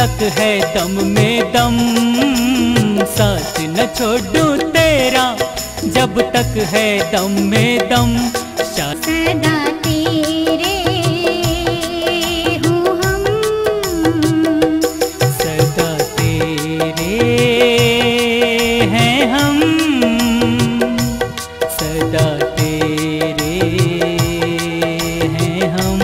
तक है दम में दम, साथ न छोड़ूं तेरा जब तक है दम में दम। सदा तेरे हूँ हम, सदा तेरे हैं हम, सदा तेरे हैं हम।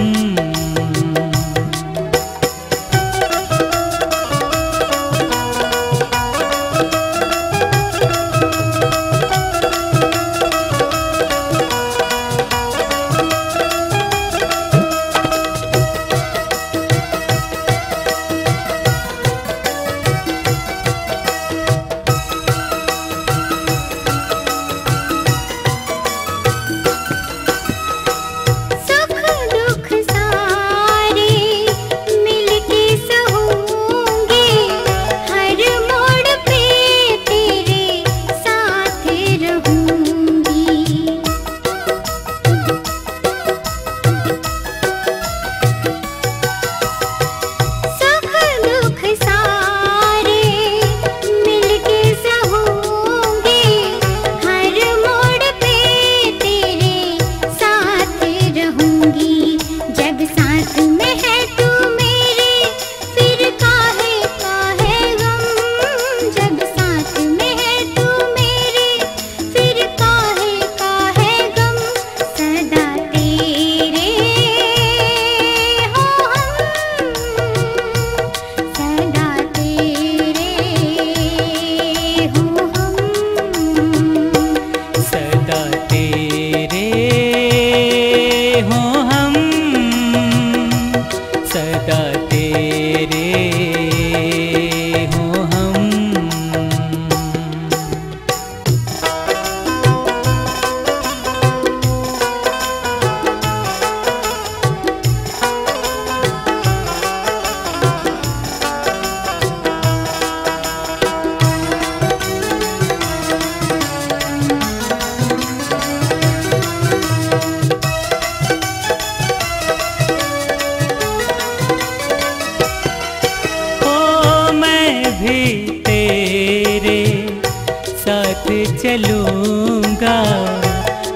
चलूंगा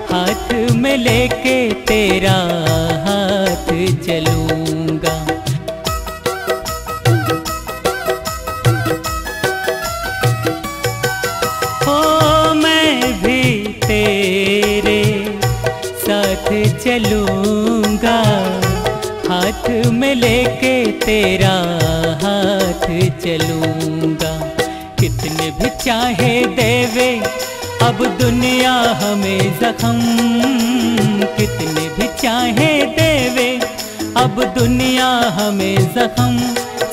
हाथ में लेके तेरा हाथ चलूंगा। हो मैं भी तेरे साथ चलूंगा हाथ में लेके तेरा हाथ चलूंगा। कितने भी चाहे देवे अब दुनिया हमें जख्म, कितने भी चाहे देवे अब दुनिया हमें जख्म।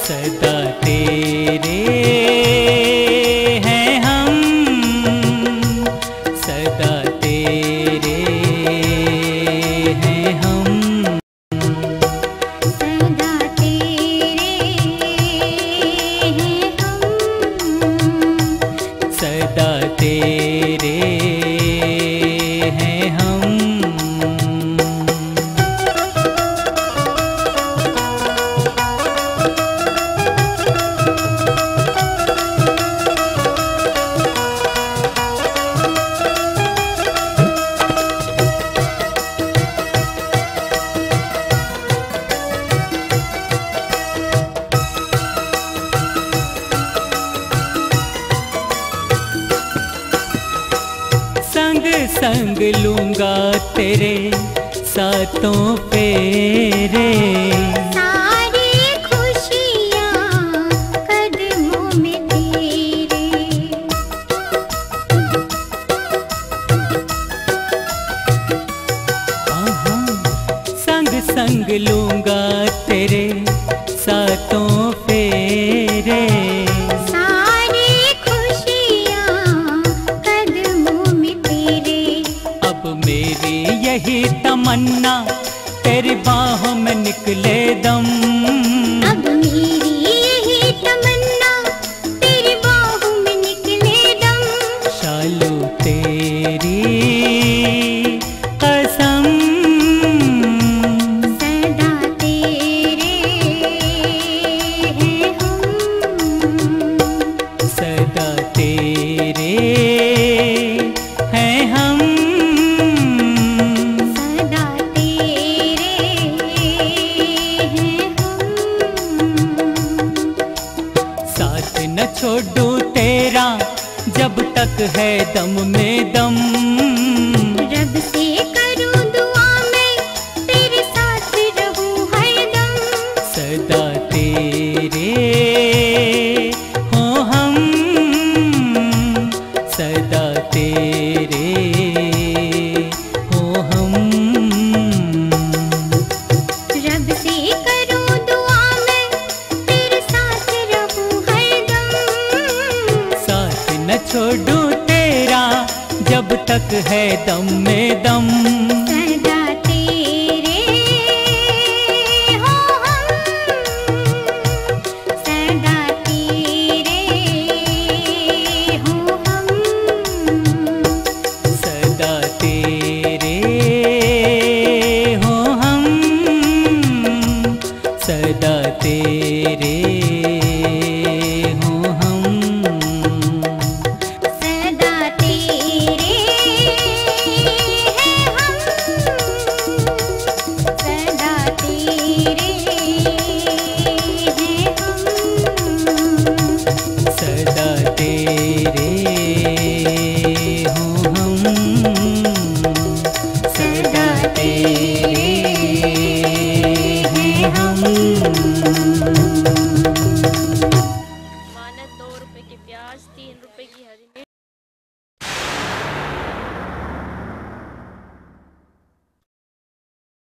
सदा तेरे हैं हम, सदा तेरे हैं हम, सदा तेरे हैं हम, सदा तेरे हैं हम। संग संग लूंगा तेरे सातों फेरे, सारी खुशियाँ कदमों में तेरे। संग संग लूंगा तेरे सातों फेरे, यही तमन्ना तेरी बाहों में निकले दम। अब मेरी यही तमन्ना तेरी बाहों में निकले दम। शालू तेरी कसम, सदा तेरे हैं हम, न छोड़ूं तेरा जब तक है दम में दम। रब से करूं दुआ मैं तेरे साथ रहूं हरदम। सदा तेरे हो हम, सदा तेरे हो हम। रब से करूं दुआ मैं तेरे साथ रहूं हरदम। साथ न छोड़ूं तेरा जब तक है दम में दम। सदा तेरे हो हम, सदा तेरे हो हम। सदा तेरे हो हम, सदा तेरे हो हम। सदा तेरे हैं हम, सदा तेरे हैं हम। सदा तेरे हो हम, सदा तेरे हैं हम।